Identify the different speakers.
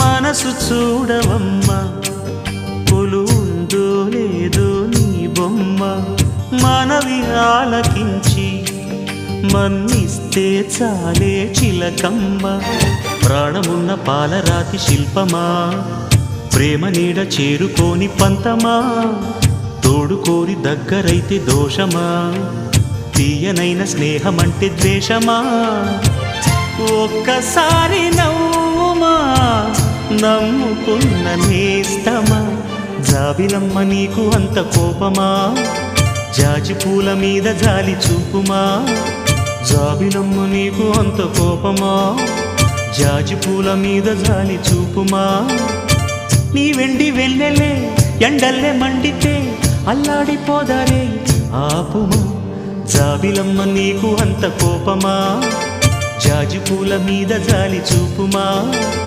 Speaker 1: మనసు చూడవమ్మా కొలువుందో లేదో నీ బొమ్మ మనవి ఆలకించి మన్నిస్తే చాలే చిలకమ్మ ప్రాణమున్న పాలరాతి శిల్పమా ప్రేమ నీడ చేరుకోని పంతమా తోడుకోరి దగ్గరైతే దోషమా తీయనైన స్నేహమంటే ద్వేషమా ఒక్కసారి నవ్వుమా నమ్ముకున్న నేస్తమా జాబిలమ్మ నీకు అంత కోపమా జాజి పూల మీద జాలి చూపుమా జాబిలమ్మ నీకు అంత కోపమా జాజి పూల మీద జాలి చూపుమా నీ వెండి వెళ్ళలే ఎండల్లే మండితే అల్లాడిపోదారే ఆపుమా జాబిలమ్మ నీకు అంత కోపమా జాజి పూల మీద జాలి చూపుమా